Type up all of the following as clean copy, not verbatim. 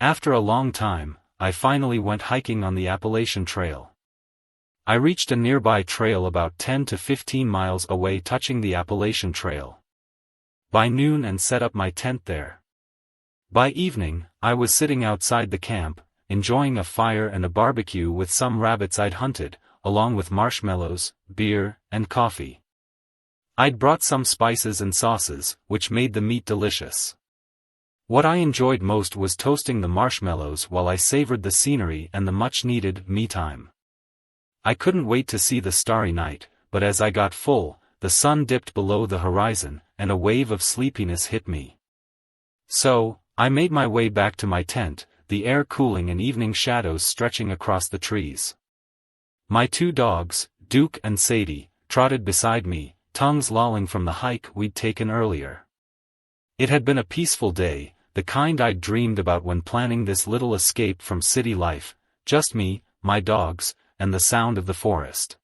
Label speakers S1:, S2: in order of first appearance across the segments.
S1: After a long time, I finally went hiking on the Appalachian Trail. I reached a nearby trail about 10 to 15 miles away, touching the Appalachian Trail by noon, and set up my tent there. By evening, I was sitting outside the camp, enjoying a fire and a barbecue with some rabbits I'd hunted, along with marshmallows, beer, and coffee. I'd brought some spices and sauces, which made the meat delicious. What I enjoyed most was toasting the marshmallows while I savored the scenery and the much-needed me time. I couldn't wait to see the starry night, but as I got full, the sun dipped below the horizon, and a wave of sleepiness hit me. So, I made my way back to my tent, the air cooling and evening shadows stretching across the trees. My two dogs, Duke and Sadie, trotted beside me, tongues lolling from the hike we'd taken earlier. It had been a peaceful day, the kind I'd dreamed about when planning this little escape from city life, just me, my dogs, and the sound of the forest.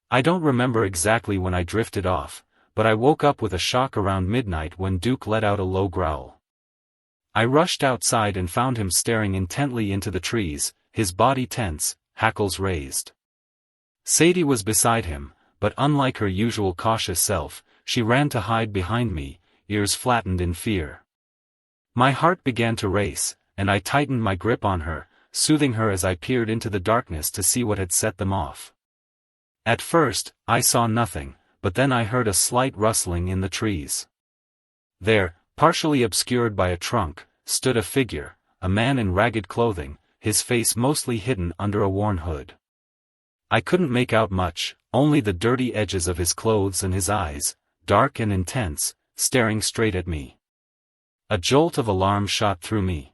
S1: I don't remember exactly when I drifted off, but I woke up with a shock around midnight when Duke let out a low growl. I rushed outside and found him staring intently into the trees, his body tense, hackles raised. Sadie was beside him, but unlike her usual cautious self, she ran to hide behind me, ears flattened in fear. My heart began to race, and I tightened my grip on her, soothing her as I peered into the darkness to see what had set them off. At first, I saw nothing, but then I heard a slight rustling in the trees. There, partially obscured by a trunk, stood a figure, a man in ragged clothing, his face mostly hidden under a worn hood. I couldn't make out much, only the dirty edges of his clothes and his eyes, dark and intense, staring straight at me. A jolt of alarm shot through me.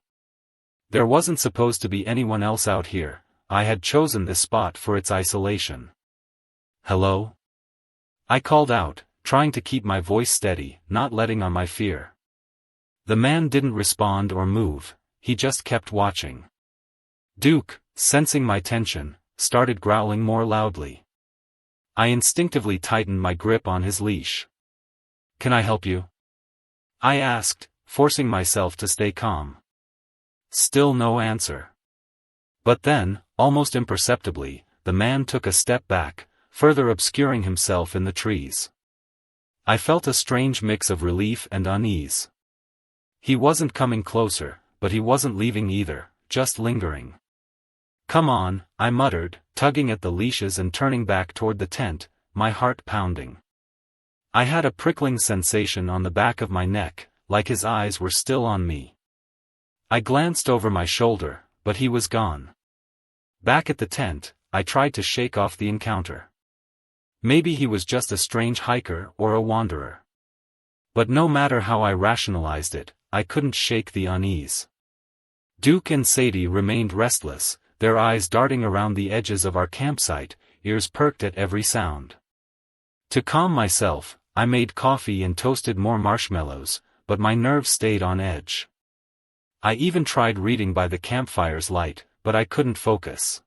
S1: There wasn't supposed to be anyone else out here, I had chosen this spot for its isolation. "Hello?" I called out, trying to keep my voice steady, not letting on my fear. The man didn't respond or move, he just kept watching. Duke, sensing my tension, started growling more loudly. I instinctively tightened my grip on his leash. "Can I help you?" I asked, forcing myself to stay calm. Still no answer. But then, almost imperceptibly, the man took a step back, further obscuring himself in the trees. I felt a strange mix of relief and unease. He wasn't coming closer, but he wasn't leaving either, just lingering. "Come on," I muttered, tugging at the leashes and turning back toward the tent, my heart pounding. I had a prickling sensation on the back of my neck, like his eyes were still on me. I glanced over my shoulder, but he was gone. Back at the tent, I tried to shake off the encounter. Maybe he was just a strange hiker or a wanderer. But no matter how I rationalized it, I couldn't shake the unease. Duke and Sadie remained restless, their eyes darting around the edges of our campsite, ears perked at every sound. To calm myself, I made coffee and toasted more marshmallows, but my nerves stayed on edge. I even tried reading by the campfire's light, but I couldn't focus.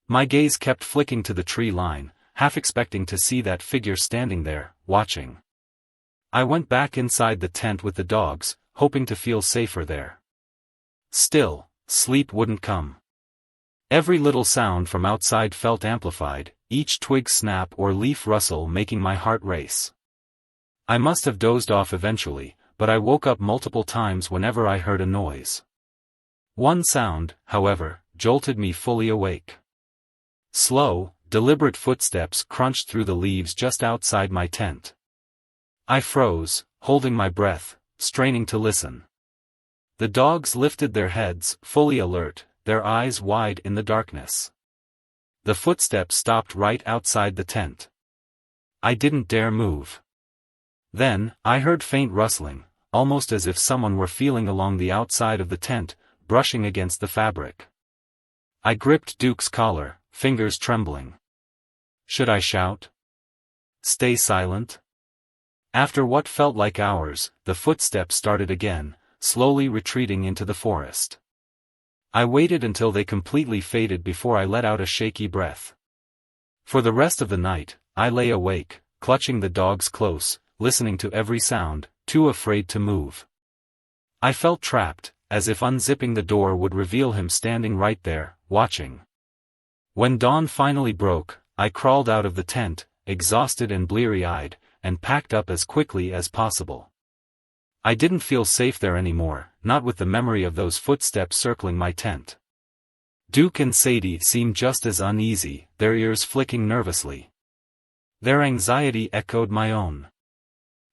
S1: My gaze kept flicking to the tree line, half expecting to see that figure standing there, watching. I went back inside the tent with the dogs, hoping to feel safer there. Still, sleep wouldn't come. Every little sound from outside felt amplified, each twig snap or leaf rustle making my heart race. I must have dozed off eventually, but I woke up multiple times whenever I heard a noise. One sound, however, jolted me fully awake. Slow, deliberate footsteps crunched through the leaves just outside my tent. I froze, holding my breath, straining to listen. The dogs lifted their heads, fully alert, their eyes wide in the darkness. The footsteps stopped right outside the tent. I didn't dare move. Then, I heard faint rustling, almost as if someone were feeling along the outside of the tent, brushing against the fabric. I gripped Duke's collar, fingers trembling. Should I shout? Stay silent? After what felt like hours, the footsteps started again, slowly retreating into the forest. I waited until they completely faded before I let out a shaky breath. For the rest of the night, I lay awake, clutching the dogs close, listening to every sound, too afraid to move. I felt trapped, as if unzipping the door would reveal him standing right there, watching. When dawn finally broke, I crawled out of the tent, exhausted and bleary-eyed, and packed up as quickly as possible. I didn't feel safe there anymore, not with the memory of those footsteps circling my tent. Duke and Sadie seemed just as uneasy, their ears flicking nervously. Their anxiety echoed my own.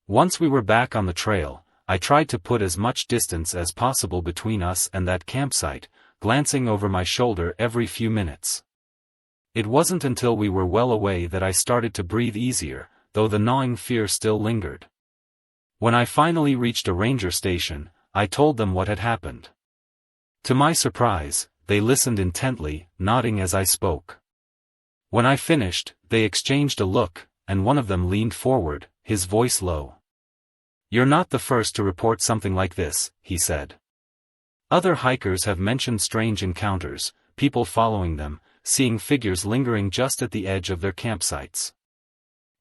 S1: Once we were back on the trail, I tried to put as much distance as possible between us and that campsite, glancing over my shoulder every few minutes. It wasn't until we were well away that I started to breathe easier, though the gnawing fear still lingered. When I finally reached a ranger station, I told them what had happened. To my surprise, they listened intently, nodding as I spoke. When I finished, they exchanged a look, and one of them leaned forward, his voice low. "You're not the first to report something like this," he said. "Other hikers have mentioned strange encounters, people following them, seeing figures lingering just at the edge of their campsites.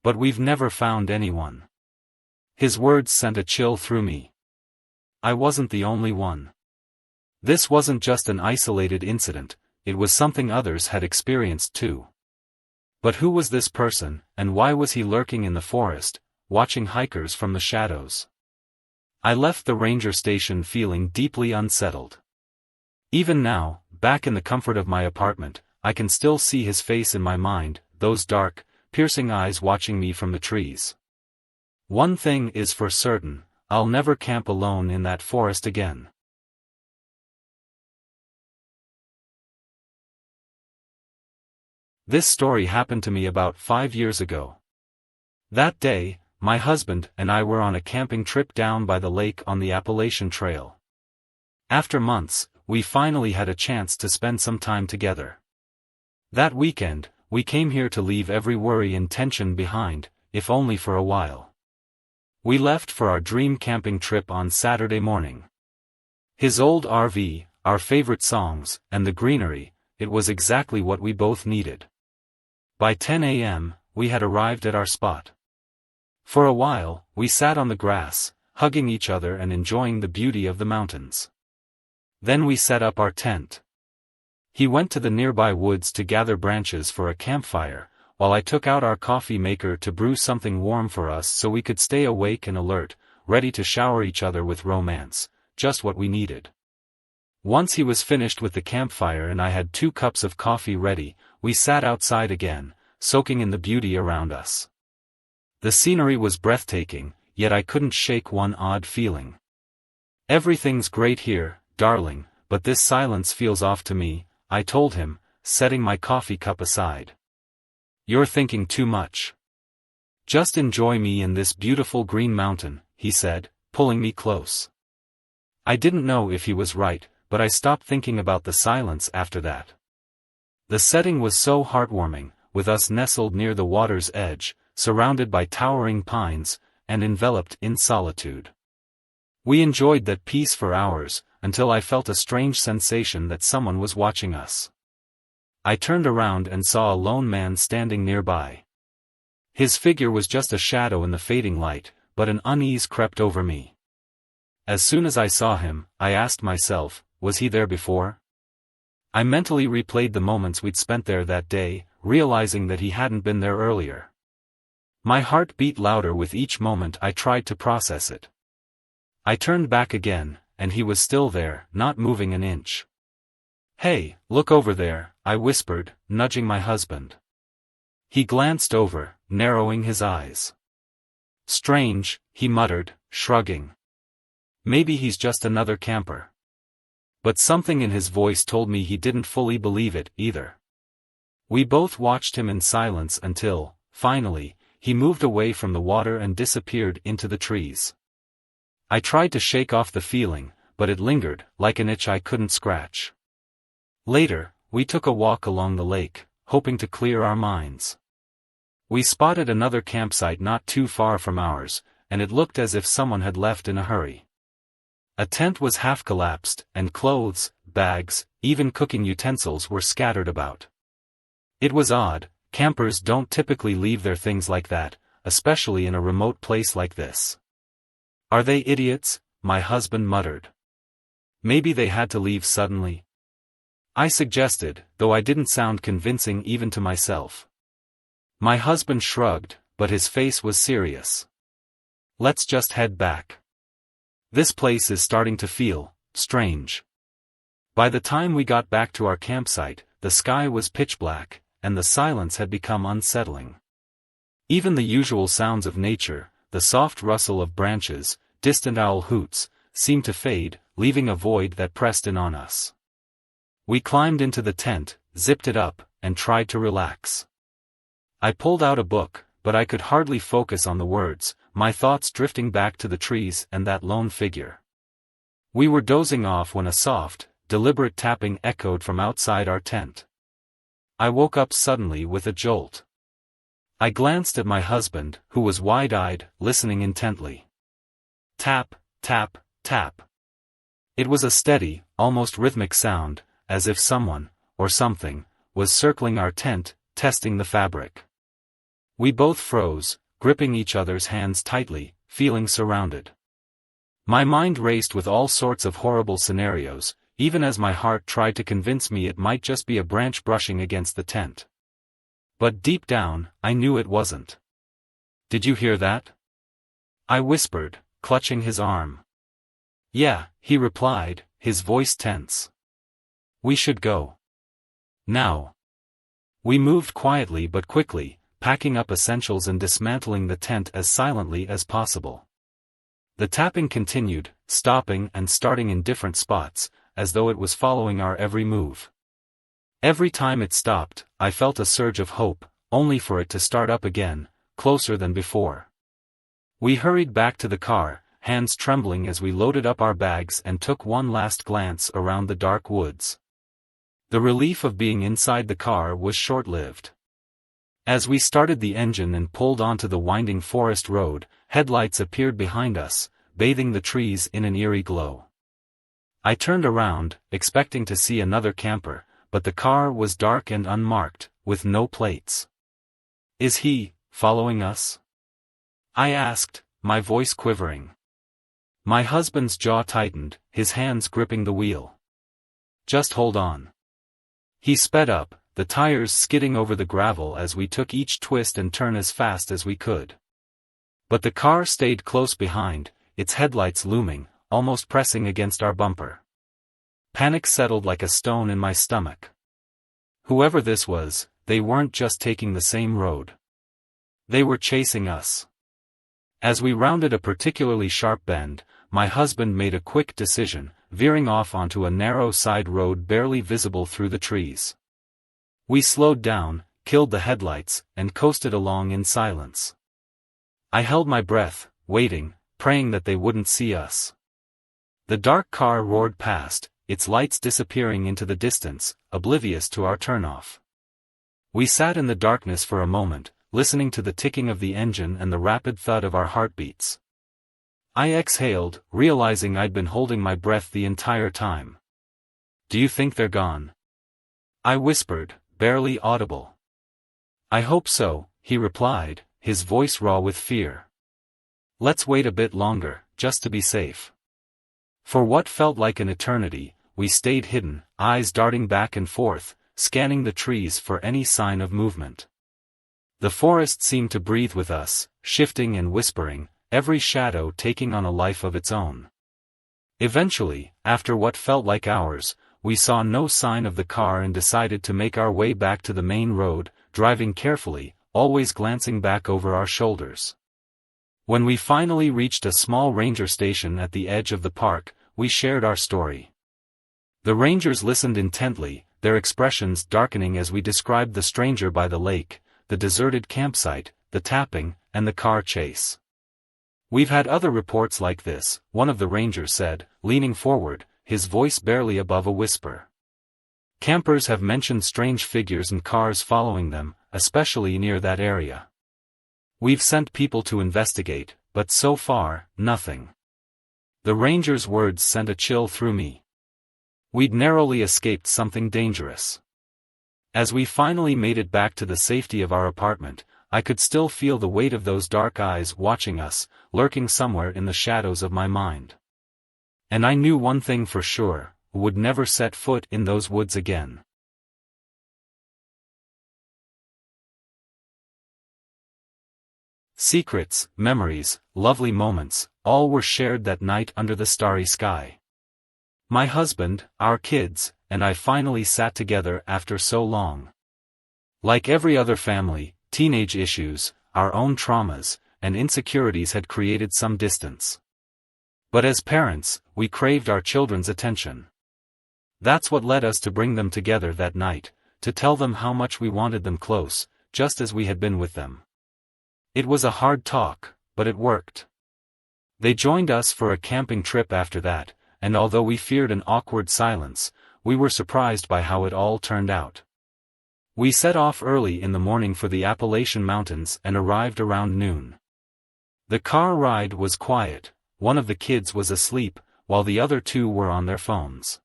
S1: But we've never found anyone." His words sent a chill through me. I wasn't the only one. This wasn't just an isolated incident, it was something others had experienced too. But who was this person, and why was he lurking in the forest, watching hikers from the shadows? I left the ranger station feeling deeply unsettled. Even now, back in the comfort of my apartment, I can still see his face in my mind, those dark, piercing eyes watching me from the trees. One thing is for certain, I'll never camp alone in that forest again. This story happened to me about 5 years ago. That day, my husband and I were on a camping trip down by the lake on the Appalachian Trail. After months, we finally had a chance to spend some time together. That weekend, we came here to leave every worry and tension behind, if only for a while. We left for our dream camping trip on Saturday morning. His old RV, our favorite songs, and the greenery, it was exactly what we both needed. By 10 a.m., we had arrived at our spot. For a while, we sat on the grass, hugging each other and enjoying the beauty of the mountains. Then we set up our tent. He went to the nearby woods to gather branches for a campfire, while I took out our coffee maker to brew something warm for us so we could stay awake and alert, ready to shower each other with romance, just what we needed. Once he was finished with the campfire and I had 2 cups of coffee ready, we sat outside again, soaking in the beauty around us. The scenery was breathtaking, yet I couldn't shake one odd feeling. "Everything's great here, darling, but this silence feels off to me," I told him, setting my coffee cup aside. "You're thinking too much. Just enjoy me in this beautiful green mountain," he said, pulling me close. I didn't know if he was right, but I stopped thinking about the silence after that. The setting was so heartwarming, with us nestled near the water's edge, surrounded by towering pines, and enveloped in solitude. We enjoyed that peace for hours, until I felt a strange sensation that someone was watching us. I turned around and saw a lone man standing nearby. His figure was just a shadow in the fading light, but an unease crept over me. As soon as I saw him, I asked myself, was he there before? I mentally replayed the moments we'd spent there that day, realizing that he hadn't been there earlier. My heart beat louder with each moment I tried to process it. I turned back again, and he was still there, not moving an inch. "Hey, look over there," I whispered, nudging my husband. He glanced over, narrowing his eyes. "Strange," he muttered, shrugging. "Maybe he's just another camper." But something in his voice told me he didn't fully believe it, either. We both watched him in silence until, finally, he moved away from the water and disappeared into the trees. I tried to shake off the feeling, but it lingered, like an itch I couldn't scratch. Later, we took a walk along the lake, hoping to clear our minds. We spotted another campsite not too far from ours, and it looked as if someone had left in a hurry. A tent was half collapsed, and clothes, bags, even cooking utensils were scattered about. It was odd, campers don't typically leave their things like that, especially in a remote place like this. "Are they idiots?" my husband muttered. Maybe they had to leave suddenly? I suggested, though I didn't sound convincing even to myself. My husband shrugged, but his face was serious. Let's just head back. This place is starting to feel strange. By the time we got back to our campsite, the sky was pitch black, and the silence had become unsettling. Even the usual sounds of nature, the soft rustle of branches, distant owl hoots, seemed to fade, leaving a void that pressed in on us. We climbed into the tent, zipped it up, and tried to relax. I pulled out a book, but I could hardly focus on the words, my thoughts drifting back to the trees and that lone figure. We were dozing off when a soft, deliberate tapping echoed from outside our tent. I woke up suddenly with a jolt. I glanced at my husband, who was wide-eyed, listening intently. Tap, tap, tap. It was a steady, almost rhythmic sound, as if someone, or something, was circling our tent, testing the fabric. We both froze, gripping each other's hands tightly, feeling surrounded. My mind raced with all sorts of horrible scenarios, even as my heart tried to convince me it might just be a branch brushing against the tent. But deep down, I knew it wasn't. Did you hear that? I whispered, clutching his arm. Yeah, he replied, his voice tense. We should go. Now. We moved quietly but quickly, packing up essentials and dismantling the tent as silently as possible. The tapping continued, stopping and starting in different spots, as though it was following our every move. Every time it stopped, I felt a surge of hope, only for it to start up again, closer than before. We hurried back to the car, hands trembling as we loaded up our bags and took one last glance around the dark woods. The relief of being inside the car was short-lived. As we started the engine and pulled onto the winding forest road, headlights appeared behind us, bathing the trees in an eerie glow. I turned around, expecting to see another camper, but the car was dark and unmarked, with no plates. Is he following us? I asked, my voice quivering. My husband's jaw tightened, his hands gripping the wheel. Just hold on. He sped up, the tires skidding over the gravel as we took each twist and turn as fast as we could. But the car stayed close behind, its headlights looming, almost pressing against our bumper. Panic settled like a stone in my stomach. Whoever this was, they weren't just taking the same road. They were chasing us. As we rounded a particularly sharp bend, my husband made a quick decision, veering off onto a narrow side road barely visible through the trees. We slowed down, killed the headlights, and coasted along in silence. I held my breath, waiting, praying that they wouldn't see us. The dark car roared past, its lights disappearing into the distance, oblivious to our turnoff. We sat in the darkness for a moment, listening to the ticking of the engine and the rapid thud of our heartbeats. I exhaled, realizing I'd been holding my breath the entire time. Do you think they're gone? I whispered, barely audible. I hope so, he replied, his voice raw with fear. Let's wait a bit longer, just to be safe. For what felt like an eternity, we stayed hidden, eyes darting back and forth, scanning the trees for any sign of movement. The forest seemed to breathe with us, shifting and whispering, every shadow taking on a life of its own. Eventually, after what felt like hours, we saw no sign of the car and decided to make our way back to the main road, driving carefully, always glancing back over our shoulders. When we finally reached a small ranger station at the edge of the park, we shared our story. The rangers listened intently, their expressions darkening as we described the stranger by the lake, the deserted campsite, the tapping, and the car chase. We've had other reports like this, one of the rangers said, leaning forward, his voice barely above a whisper. Campers have mentioned strange figures and cars following them, especially near that area. We've sent people to investigate, but so far, nothing. The ranger's words sent a chill through me. We'd narrowly escaped something dangerous. As we finally made it back to the safety of our apartment, I could still feel the weight of those dark eyes watching us, lurking somewhere in the shadows of my mind. And I knew one thing for sure, would never set foot in those woods again. Secrets, memories, lovely moments, all were shared that night under the starry sky. My husband, our kids, and I finally sat together after so long. Like every other family, teenage issues, our own traumas, and insecurities had created some distance. But as parents, we craved our children's attention. That's what led us to bring them together that night, to tell them how much we wanted them close, just as we had been with them. It was a hard talk, but it worked. They joined us for a camping trip after that, and although we feared an awkward silence, we were surprised by how it all turned out. We set off early in the morning for the Appalachian Mountains and arrived around noon. The car ride was quiet, one of the kids was asleep, while the other two were on their phones.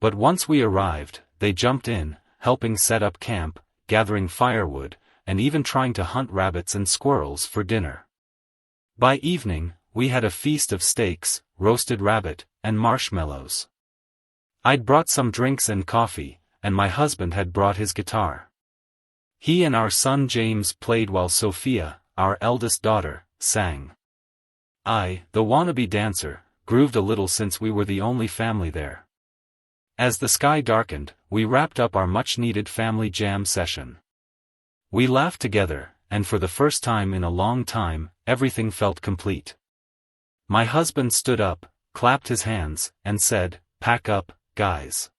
S1: But once we arrived, they jumped in, helping set up camp, gathering firewood, and even trying to hunt rabbits and squirrels for dinner. By evening, we had a feast of steaks, roasted rabbit, and marshmallows. I'd brought some drinks and coffee, and my husband had brought his guitar. He and our son James played while Sophia, our eldest daughter, sang. I, the wannabe dancer, grooved a little since we were the only family there. As the sky darkened, we wrapped up our much-needed family jam session. We laughed together, and for the first time in a long time, everything felt complete. My husband stood up, clapped his hands, and said, "Pack up, guys."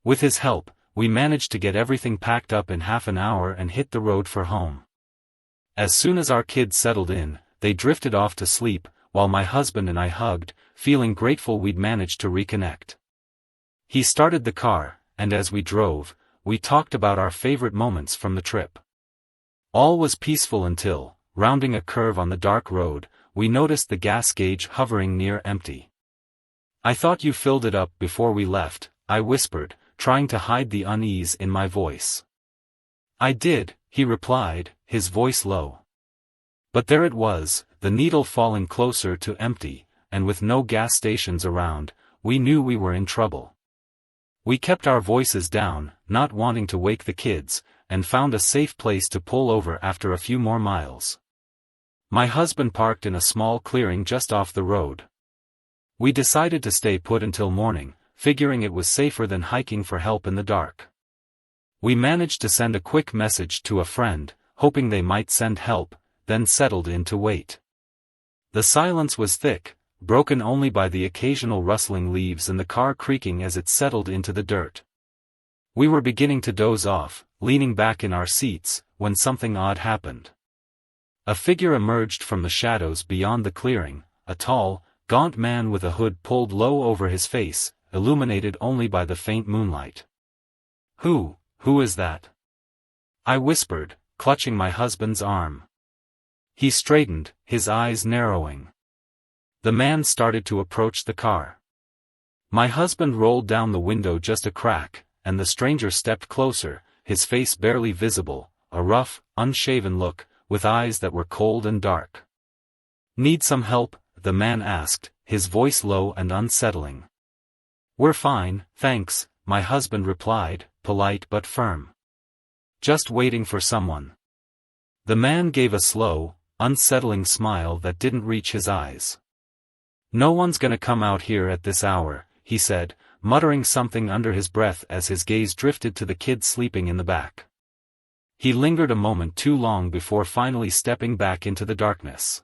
S1: With his help, we managed to get everything packed up in half an hour and hit the road for home. As soon as our kids settled in, they drifted off to sleep, while my husband and I hugged, feeling grateful we'd managed to reconnect. He started the car, and as we drove, we talked about our favorite moments from the trip. All was peaceful until, rounding a curve on the dark road, we noticed the gas gauge hovering near empty. "I thought you filled it up before we left," I whispered, trying to hide the unease in my voice. "I did," he replied, his voice low. But there it was, the needle falling closer to empty, and with no gas stations around, we knew we were in trouble. We kept our voices down, not wanting to wake the kids, and found a safe place to pull over after a few more miles. My husband parked in a small clearing just off the road. We decided to stay put until morning, figuring it was safer than hiking for help in the dark. We managed to send a quick message to a friend, hoping they might send help, then settled in to wait. The silence was thick, broken only by the occasional rustling leaves and the car creaking as it settled into the dirt. We were beginning to doze off, leaning back in our seats, when something odd happened. A figure emerged from the shadows beyond the clearing, a tall, gaunt man with a hood pulled low over his face, illuminated only by the faint moonlight. Who is that?" I whispered, clutching my husband's arm. He straightened, his eyes narrowing. The man started to approach the car. My husband rolled down the window just a crack, and the stranger stepped closer, his face barely visible, a rough, unshaven look, with eyes that were cold and dark. "Need some help?" the man asked, his voice low and unsettling. "We're fine, thanks," my husband replied, polite but firm. "Just waiting for someone." The man gave a slow, unsettling smile that didn't reach his eyes. "No one's gonna come out here at this hour," he said, muttering something under his breath as his gaze drifted to the kid sleeping in the back. He lingered a moment too long before finally stepping back into the darkness.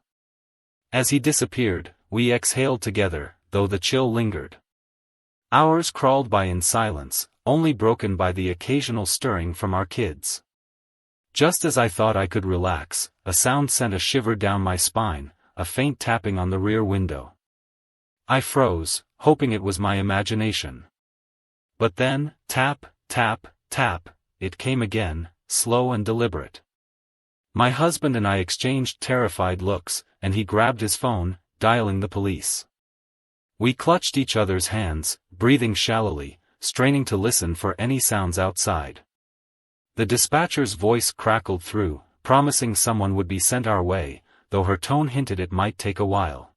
S1: As he disappeared, we exhaled together, though the chill lingered. Hours crawled by in silence, only broken by the occasional stirring from our kids. Just as I thought I could relax, a sound sent a shiver down my spine, a faint tapping on the rear window. I froze, hoping it was my imagination. But then, tap, tap, tap, it came again, slow and deliberate. My husband and I exchanged terrified looks, and he grabbed his phone, dialing the police. We clutched each other's hands, breathing shallowly, straining to listen for any sounds outside. The dispatcher's voice crackled through, promising someone would be sent our way, though her tone hinted it might take a while.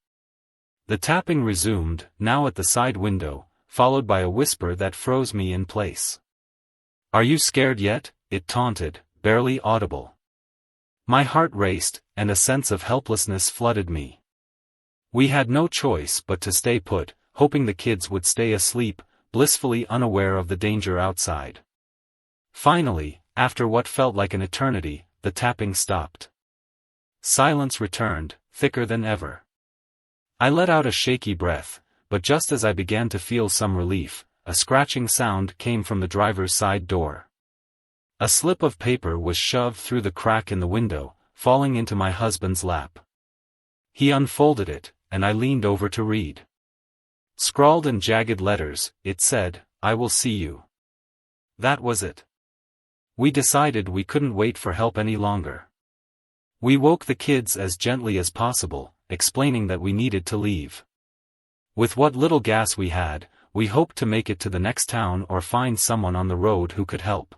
S1: The tapping resumed, now at the side window, followed by a whisper that froze me in place. "Are you scared yet?" it taunted, barely audible. My heart raced, and a sense of helplessness flooded me. We had no choice but to stay put, hoping the kids would stay asleep, blissfully unaware of the danger outside. Finally, after what felt like an eternity, the tapping stopped. Silence returned, thicker than ever. I let out a shaky breath, but just as I began to feel some relief, a scratching sound came from the driver's side door. A slip of paper was shoved through the crack in the window, falling into my husband's lap. He unfolded it, and I leaned over to read. Scrawled in jagged letters, it said, "I will see you." That was it. We decided we couldn't wait for help any longer. We woke the kids as gently as possible, explaining that we needed to leave. With what little gas we had, we hoped to make it to the next town or find someone on the road who could help.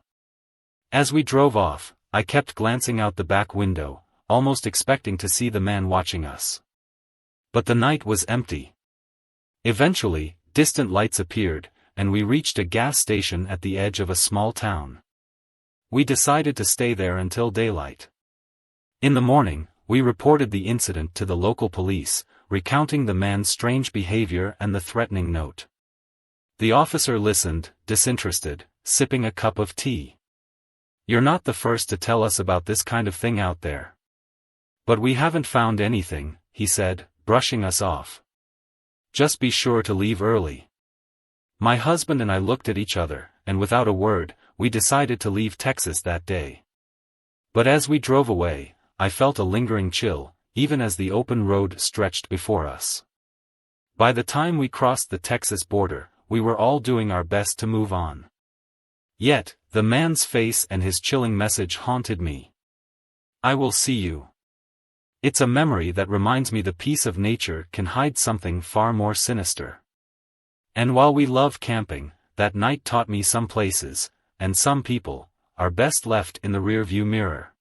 S1: As we drove off, I kept glancing out the back window, almost expecting to see the man watching us. But the night was empty. Eventually, distant lights appeared, and we reached a gas station at the edge of a small town. We decided to stay there until daylight. In the morning, we reported the incident to the local police, recounting the man's strange behavior and the threatening note. The officer listened, disinterested, sipping a cup of tea. "You're not the first to tell us about this kind of thing out there. But we haven't found anything," he said, brushing us off. "Just be sure to leave early." My husband and I looked at each other, and without a word, we decided to leave Texas that day. But as we drove away, I felt a lingering chill, even as the open road stretched before us. By the time we crossed the Texas border, we were all doing our best to move on. Yet, the man's face and his chilling message haunted me. "I will see you." It's a memory that reminds me the peace of nature can hide something far more sinister. And while we love camping, that night taught me some places, and some people, are best left in the rearview mirror.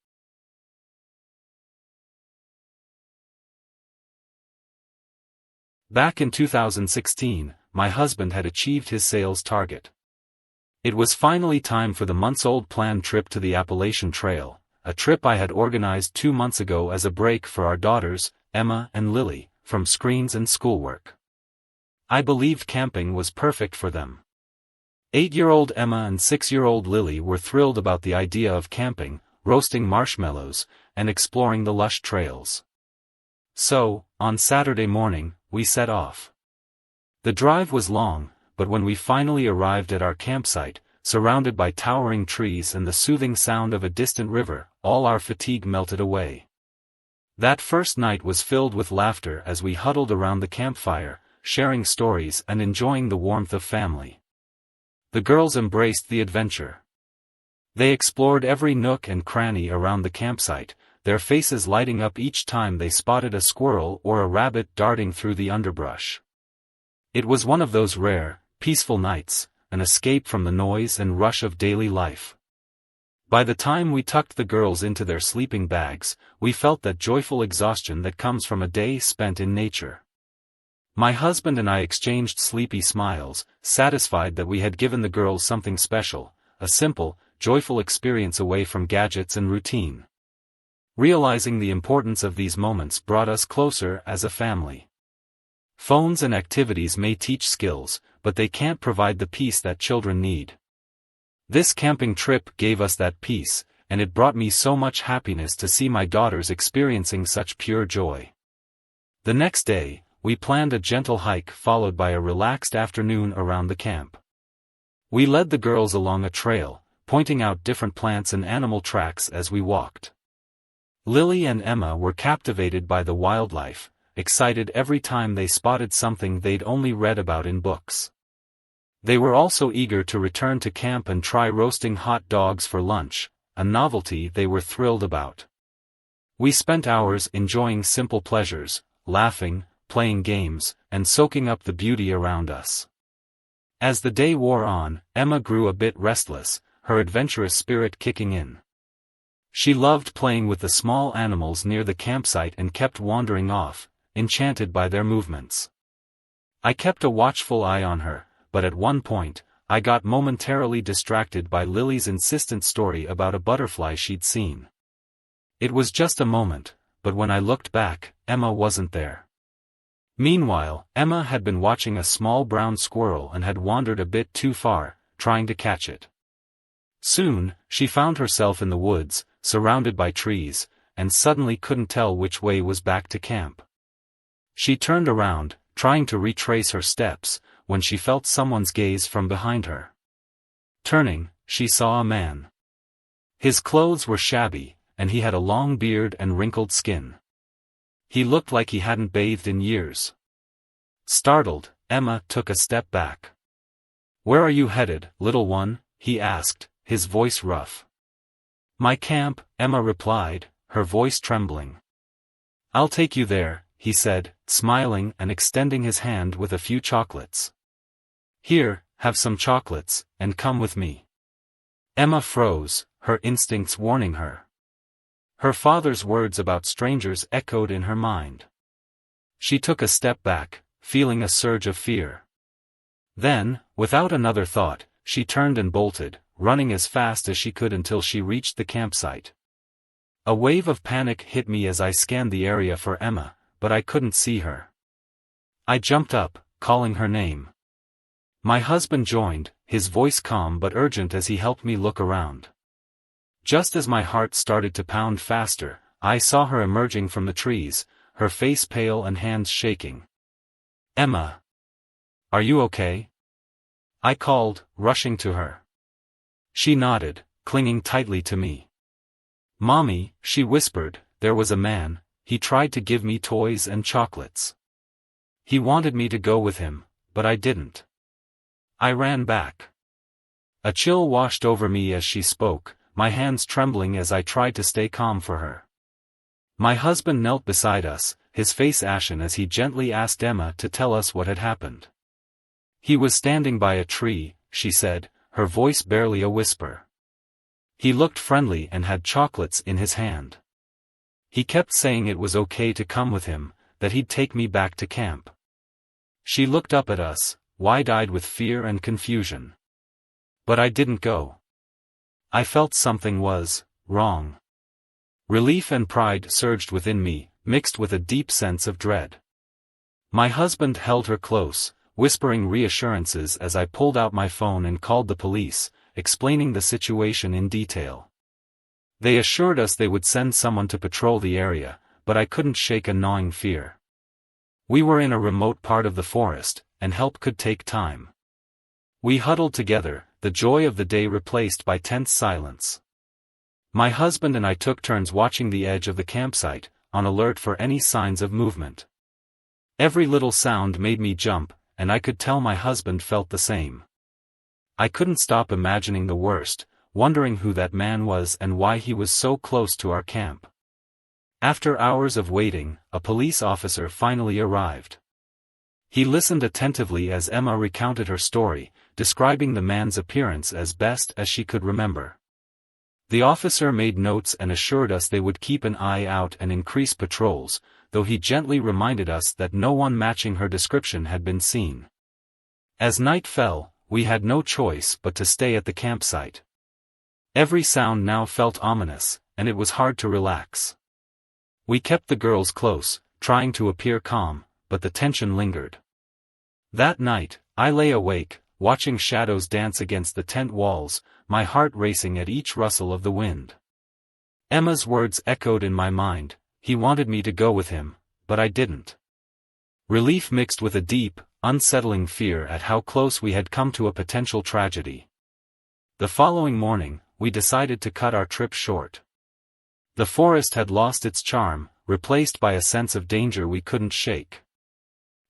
S1: Back in 2016, my husband had achieved his sales target. It was finally time for the months-old planned trip to the Appalachian Trail, a trip I had organized 2 months ago as a break for our daughters, Emma and Lily, from screens and schoolwork. I believed camping was perfect for them. 8-year-old Emma and 6-year-old Lily were thrilled about the idea of camping, roasting marshmallows, and exploring the lush trails. So, on Saturday morning, we set off. The drive was long, but when we finally arrived at our campsite, surrounded by towering trees and the soothing sound of a distant river, all our fatigue melted away. That first night was filled with laughter as we huddled around the campfire, sharing stories and enjoying the warmth of family. The girls embraced the adventure. They explored every nook and cranny around the campsite, their faces lighting up each time they spotted a squirrel or a rabbit darting through the underbrush. It was one of those rare, peaceful nights, an escape from the noise and rush of daily life. By the time we tucked the girls into their sleeping bags, we felt that joyful exhaustion that comes from a day spent in nature. My husband and I exchanged sleepy smiles, satisfied that we had given the girls something special, a simple, joyful experience away from gadgets and routine. Realizing the importance of these moments brought us closer as a family. Phones and activities may teach skills, but they can't provide the peace that children need. This camping trip gave us that peace, and it brought me so much happiness to see my daughters experiencing such pure joy. The next day, we planned a gentle hike followed by a relaxed afternoon around the camp. We led the girls along a trail, pointing out different plants and animal tracks as we walked. Lily and Emma were captivated by the wildlife, excited every time they spotted something they'd only read about in books. They were also eager to return to camp and try roasting hot dogs for lunch, a novelty they were thrilled about. We spent hours enjoying simple pleasures, laughing, playing games, and soaking up the beauty around us. As the day wore on, Emma grew a bit restless, her adventurous spirit kicking in. She loved playing with the small animals near the campsite and kept wandering off, enchanted by their movements. I kept a watchful eye on her, but at one point, I got momentarily distracted by Lily's insistent story about a butterfly she'd seen. It was just a moment, but when I looked back, Emma wasn't there. Meanwhile, Emma had been watching a small brown squirrel and had wandered a bit too far, trying to catch it. Soon, she found herself in the woods, surrounded by trees, and suddenly couldn't tell which way was back to camp. She turned around, trying to retrace her steps, when she felt someone's gaze from behind her. Turning, she saw a man. His clothes were shabby, and he had a long beard and wrinkled skin. He looked like he hadn't bathed in years. Startled, Emma took a step back. "Where are you headed, little one?" he asked, his voice rough. "My camp," Emma replied, her voice trembling. "I'll take you there," he said, smiling and extending his hand with a few chocolates. "Here, have some chocolates, and come with me." Emma froze, her instincts warning her. Her father's words about strangers echoed in her mind. She took a step back, feeling a surge of fear. Then, without another thought, she turned and bolted, running as fast as she could until she reached the campsite. A wave of panic hit me as I scanned the area for Emma, but I couldn't see her. I jumped up, calling her name. My husband joined, his voice calm but urgent as he helped me look around. Just as my heart started to pound faster, I saw her emerging from the trees, her face pale and hands shaking. "Emma. Are you okay?" I called, rushing to her. She nodded, clinging tightly to me. "Mommy," she whispered, "there was a man, he tried to give me toys and chocolates. He wanted me to go with him, but I didn't." I ran back. A chill washed over me as she spoke, my hands trembling as I tried to stay calm for her. My husband knelt beside us, his face ashen as he gently asked Emma to tell us what had happened. "He was standing by a tree," she said, her voice barely a whisper. "He looked friendly and had chocolates in his hand. He kept saying it was okay to come with him, that he'd take me back to camp." She looked up at us, wide-eyed with fear and confusion. But I didn't go. I felt something was wrong. Relief and pride surged within me, mixed with a deep sense of dread. My husband held her close, whispering reassurances as I pulled out my phone and called the police, explaining the situation in detail. They assured us they would send someone to patrol the area, but I couldn't shake a gnawing fear. We were in a remote part of the forest, and help could take time. We huddled together, the joy of the day replaced by tense silence. My husband and I took turns watching the edge of the campsite, on alert for any signs of movement. Every little sound made me jump, and I could tell my husband felt the same. I couldn't stop imagining the worst, wondering who that man was and why he was so close to our camp. After hours of waiting, a police officer finally arrived. He listened attentively as Emma recounted her story, describing the man's appearance as best as she could remember. The officer made notes and assured us they would keep an eye out and increase patrols, though he gently reminded us that no one matching her description had been seen. As night fell, we had no choice but to stay at the campsite. Every sound now felt ominous, and it was hard to relax. We kept the girls close, trying to appear calm, but the tension lingered. That night, I lay awake, watching shadows dance against the tent walls, my heart racing at each rustle of the wind. Emma's words echoed in my mind, he wanted me to go with him, but I didn't. Relief mixed with a deep, unsettling fear at how close we had come to a potential tragedy. The following morning, we decided to cut our trip short. The forest had lost its charm, replaced by a sense of danger we couldn't shake.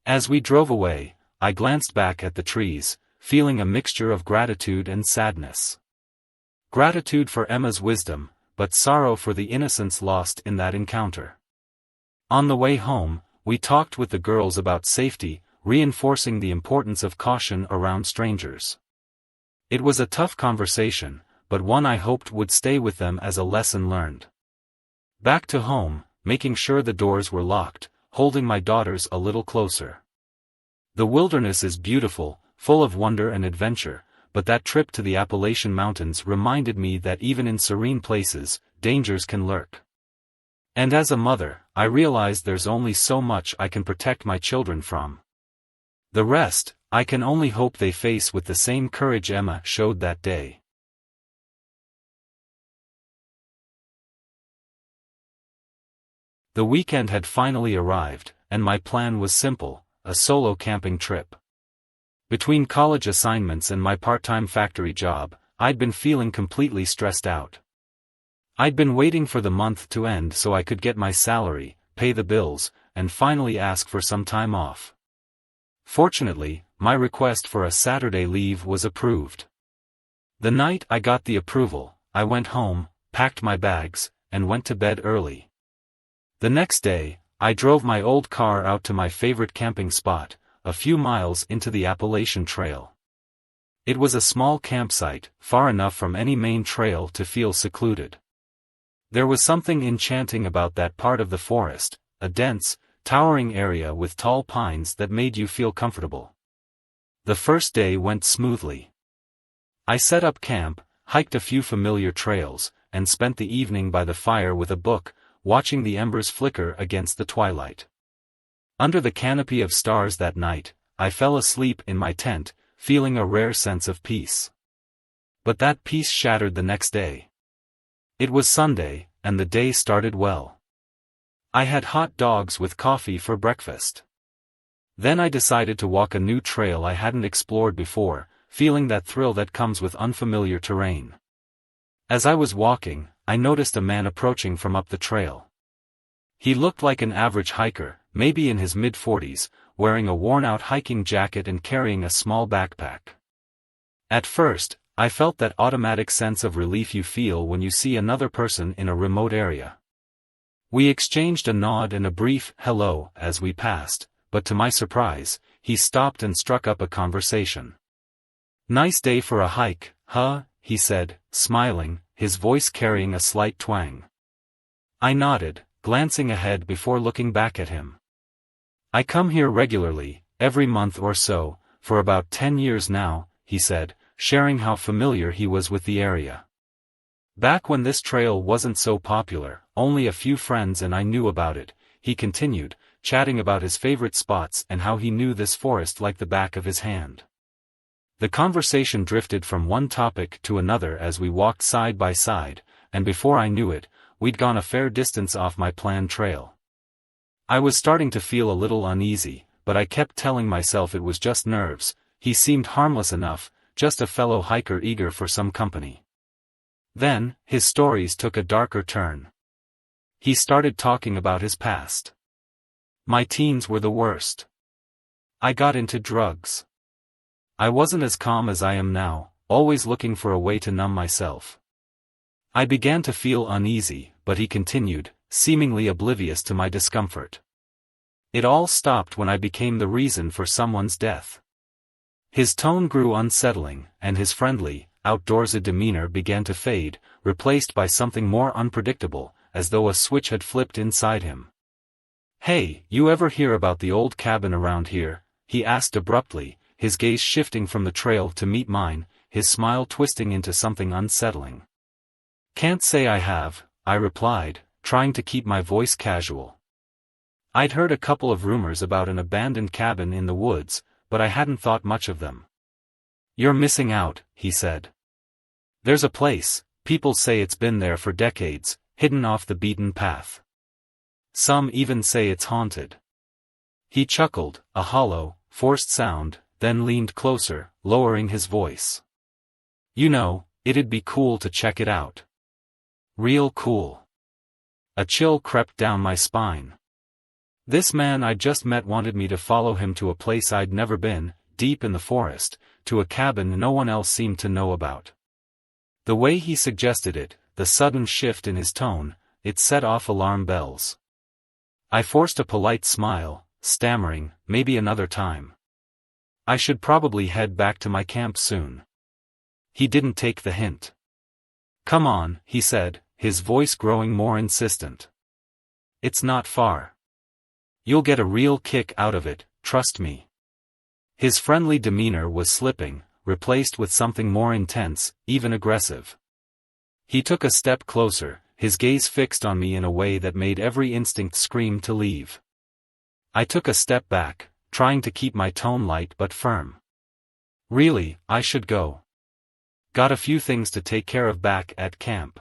S1: As we drove away, I glanced back at the trees, feeling a mixture of gratitude and sadness. Gratitude for Emma's wisdom, but sorrow for the innocence lost in that encounter. On the way home, we talked with the girls about safety, reinforcing the importance of caution around strangers. It was a tough conversation, but one I hoped would stay with them as a lesson learned. Back to home, making sure the doors were locked, holding my daughters a little closer. The wilderness is beautiful, full of wonder and adventure, but that trip to the Appalachian Mountains reminded me that even in serene places, dangers can lurk. And as a mother, I realized there's only so much I can protect my children from. The rest, I can only hope they face with the same courage Emma showed that day. The weekend had finally arrived, and my plan was simple: a solo camping trip. Between college assignments and my part-time factory job, I'd been feeling completely stressed out. I'd been waiting for the month to end so I could get my salary, pay the bills, and finally ask for some time off. Fortunately, my request for a Saturday leave was approved. The night I got the approval, I went home, packed my bags, and went to bed early. The next day, I drove my old car out to my favorite camping spot, a few miles into the Appalachian Trail. It was a small campsite, far enough from any main trail to feel secluded. There was something enchanting about that part of the forest, a dense, towering area with tall pines that made you feel comfortable. The first day went smoothly. I set up camp, hiked a few familiar trails, and spent the evening by the fire with a book, watching the embers flicker against the twilight. Under the canopy of stars that night, I fell asleep in my tent, feeling a rare sense of peace. But that peace shattered the next day. It was Sunday, and the day started well. I had hot dogs with coffee for breakfast. Then I decided to walk a new trail I hadn't explored before, feeling that thrill that comes with unfamiliar terrain. As I was walking, I noticed a man approaching from up the trail. He looked like an average hiker, maybe in his mid-40s, wearing a worn-out hiking jacket and carrying a small backpack. At first, I felt that automatic sense of relief you feel when you see another person in a remote area. We exchanged a nod and a brief hello as we passed, but to my surprise, he stopped and struck up a conversation. "Nice day for a hike, huh?" he said, smiling, his voice carrying a slight twang. I nodded, glancing ahead before looking back at him. "I come here regularly, every month or so, for about 10 years now," he said, sharing how familiar he was with the area. "Back when this trail wasn't so popular, only a few friends and I knew about it," he continued, chatting about his favorite spots and how he knew this forest like the back of his hand. The conversation drifted from one topic to another as we walked side by side, and before I knew it, we'd gone a fair distance off my planned trail. I was starting to feel a little uneasy, but I kept telling myself it was just nerves. He seemed harmless enough, just a fellow hiker eager for some company. Then, his stories took a darker turn. He started talking about his past. "My teens were the worst. I got into drugs. I wasn't as calm as I am now, always looking for a way to numb myself." I began to feel uneasy, but he continued, seemingly oblivious to my discomfort. "It all stopped when I became the reason for someone's death." His tone grew unsettling, and his friendly, outdoorsy demeanor began to fade, replaced by something more unpredictable, as though a switch had flipped inside him. "Hey, you ever hear about the old cabin around here?" he asked abruptly, his gaze shifting from the trail to meet mine, his smile twisting into something unsettling. "Can't say I have," I replied, trying to keep my voice casual. I'd heard a couple of rumors about an abandoned cabin in the woods, but I hadn't thought much of them. "You're missing out," he said. "There's a place, people say it's been there for decades, hidden off the beaten path. Some even say it's haunted." He chuckled, a hollow, forced sound, then leaned closer, lowering his voice. "You know, it'd be cool to check it out. Real cool." A chill crept down my spine. This man I'd just met wanted me to follow him to a place I'd never been, deep in the forest, to a cabin no one else seemed to know about. The way he suggested it, the sudden shift in his tone, it set off alarm bells. I forced a polite smile, stammering, "Maybe another time. I should probably head back to my camp soon." He didn't take the hint. "Come on," he said, his voice growing more insistent. "It's not far. You'll get a real kick out of it, trust me." His friendly demeanor was slipping, replaced with something more intense, even aggressive. He took a step closer, his gaze fixed on me in a way that made every instinct scream to leave. I took a step back, trying to keep my tone light but firm. Really, I should go. Got a few things to take care of back at camp.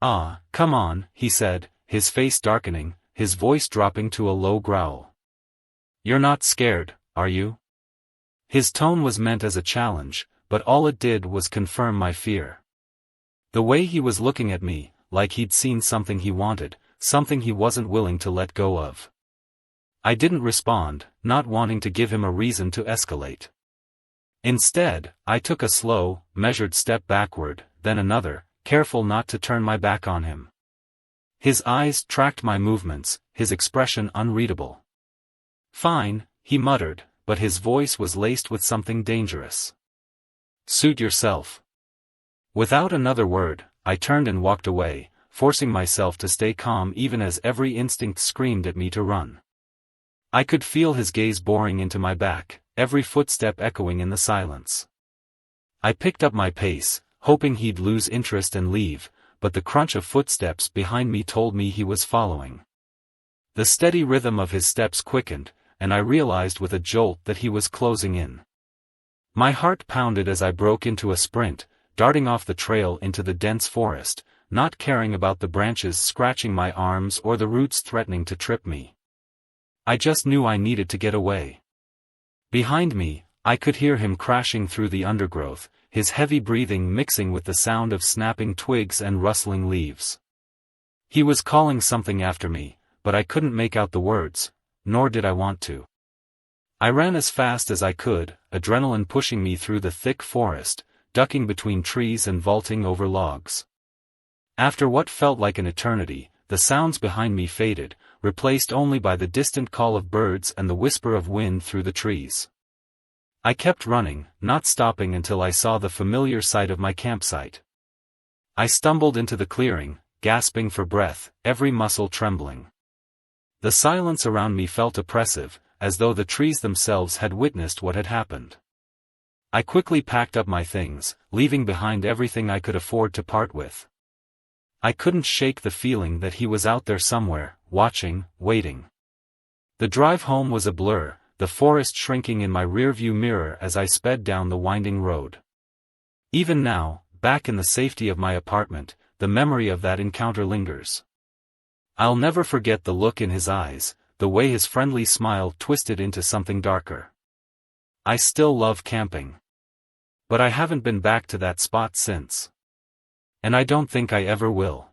S1: Ah, come on, he said, his face darkening, his voice dropping to a low growl. You're not scared, are you? His tone was meant as a challenge, but all it did was confirm my fear. The way he was looking at me, like he'd seen something he wanted, something he wasn't willing to let go of. I didn't respond, not wanting to give him a reason to escalate. Instead, I took a slow, measured step backward, then another, careful not to turn my back on him. His eyes tracked my movements, his expression unreadable. Fine, he muttered, but his voice was laced with something dangerous. Suit yourself. Without another word, I turned and walked away, forcing myself to stay calm even as every instinct screamed at me to run. I could feel his gaze boring into my back, every footstep echoing in the silence. I picked up my pace, hoping he'd lose interest and leave, but the crunch of footsteps behind me told me he was following. The steady rhythm of his steps quickened, and I realized with a jolt that he was closing in. My heart pounded as I broke into a sprint, darting off the trail into the dense forest, not caring about the branches scratching my arms or the roots threatening to trip me. I just knew I needed to get away. Behind me, I could hear him crashing through the undergrowth, his heavy breathing mixing with the sound of snapping twigs and rustling leaves. He was calling something after me, but I couldn't make out the words, nor did I want to. I ran as fast as I could, adrenaline pushing me through the thick forest, ducking between trees and vaulting over logs. After what felt like an eternity, the sounds behind me faded, replaced only by the distant call of birds and the whisper of wind through the trees. I kept running, not stopping until I saw the familiar sight of my campsite. I stumbled into the clearing, gasping for breath, every muscle trembling. The silence around me felt oppressive, as though the trees themselves had witnessed what had happened. I quickly packed up my things, leaving behind everything I could afford to part with. I couldn't shake the feeling that he was out there somewhere, watching, waiting. The drive home was a blur, the forest shrinking in my rearview mirror as I sped down the winding road. Even now, back in the safety of my apartment, the memory of that encounter lingers. I'll never forget the look in his eyes, the way his friendly smile twisted into something darker. I still love camping. But I haven't been back to that spot since. And I don't think I ever will.